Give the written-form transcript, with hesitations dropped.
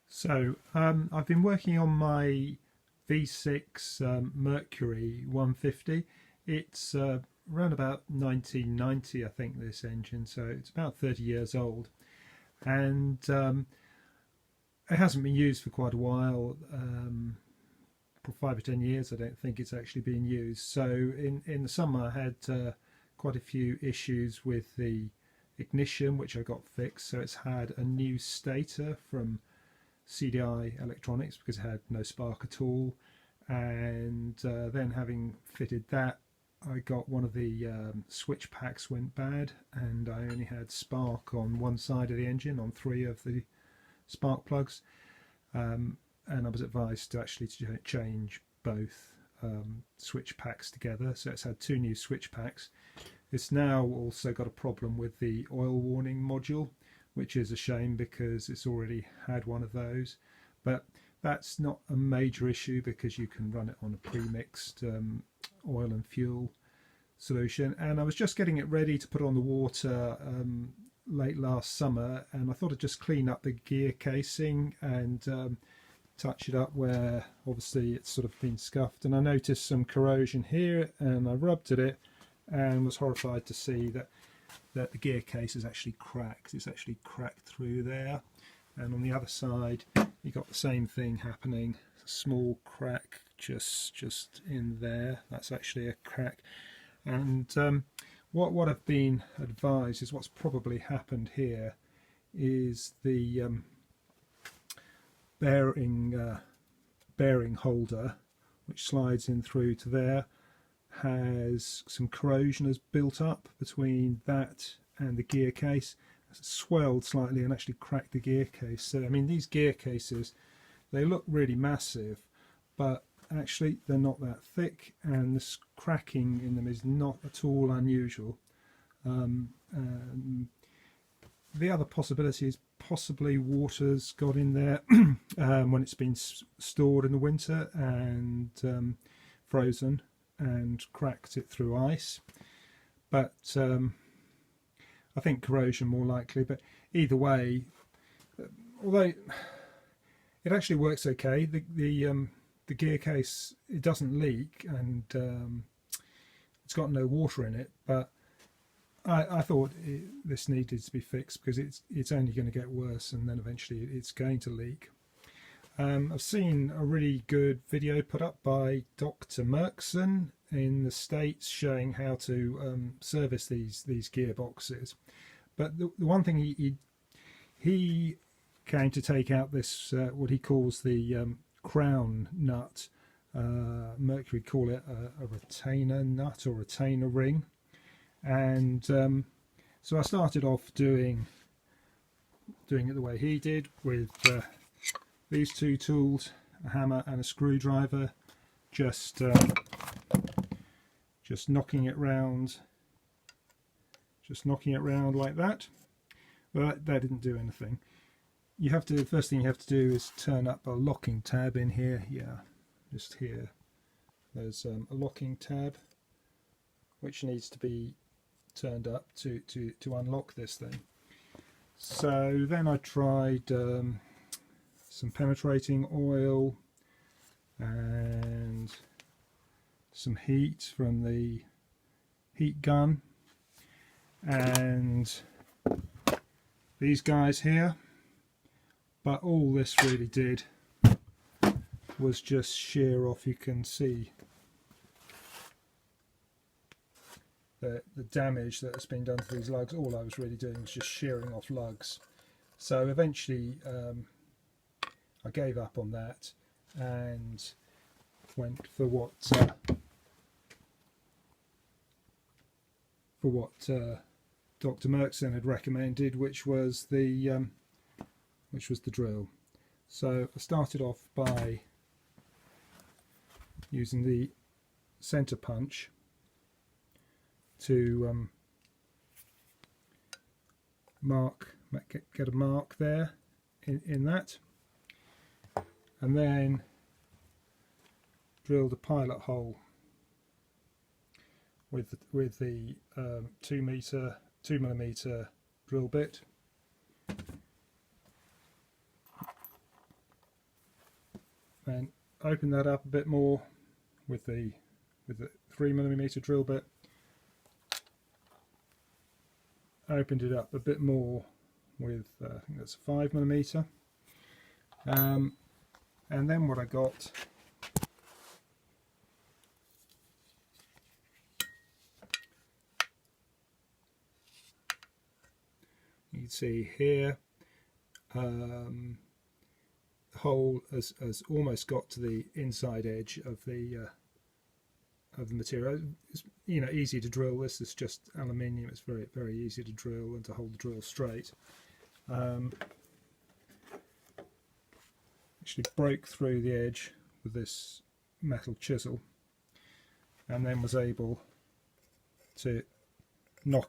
So I've been working on my V6 Mercury 150. It's around about 1990, I think, this engine, so it's about 30 years old, and it hasn't been used for quite a while. For 5 or 10 years, I don't think it's actually been used. So in the summer, I had quite a few issues with the ignition, which I got fixed. So it's had a new stator from CDI electronics because it had no spark at all, and then having fitted that, I got one of the switch packs went bad, and I only had spark on one side of the engine on 3 of the spark plugs, and I was advised to actually change both switch packs together. So it's had 2 new switch packs. It's now also got a problem with the oil warning module, which is a shame because it's already had one of those, but that's not a major issue because you can run it on a pre-mixed oil and fuel solution. And I was just getting it ready to put on the water late last summer, and I thought I'd just clean up the gear casing and touch it up where obviously it's sort of been scuffed, and I noticed some corrosion here, and I rubbed at it and was horrified to see that the gear case is actually cracked. It's actually cracked through there, and on the other side you got the same thing happening. A small crack just in there. That's actually a crack. And what I've been advised is what's probably happened here is the bearing holder, which slides in through to there, has some corrosion has built up between that and the gear case. It's swelled slightly and actually cracked the gear case. So I mean, these gear cases, they look really massive, but actually they're not that thick, and this cracking in them is not at all unusual. The other possibility is possibly water's got in there when it's been stored in the winter and frozen and cracked it through ice, but I think corrosion more likely. But either way, although it actually works okay, the gear case, it doesn't leak, and it's got no water in it, but I thought this needed to be fixed because it's only going to get worse, and then eventually it's going to leak. I've seen a really good video put up by Dr. Merckson in the States showing how to service these gearboxes. But the one thing he came to take out this what he calls the crown nut. Mercury call it a retainer nut or retainer ring. And so I started off doing it the way he did, with these 2 tools, a hammer and a screwdriver, just knocking it round, like that. Well, that didn't do anything. The first thing you have to do is turn up a locking tab in here. Yeah, just here. There's a locking tab which needs to be turned up to unlock this thing. So then I tried some penetrating oil and some heat from the heat gun, and these guys here, but all this really did was just shear off. You can see the damage that has been done to these lugs. All I was really doing was just shearing off lugs. So eventually I gave up on that and went for what Dr. Merckson had recommended, which was the drill. So I started off by using the center punch to get a mark there in that, and then drilled a pilot hole with the 2mm drill bit, and open that up a bit more with the 3mm drill bit. Opened it up a bit more with I think that's 5mm, and then what I got you can see here, the hole has almost got to the inside edge of the material. It's, you know, easy to drill. This is just aluminium. It's very, very easy to drill and to hold the drill straight. Actually broke through the edge with this metal chisel, and then was able to knock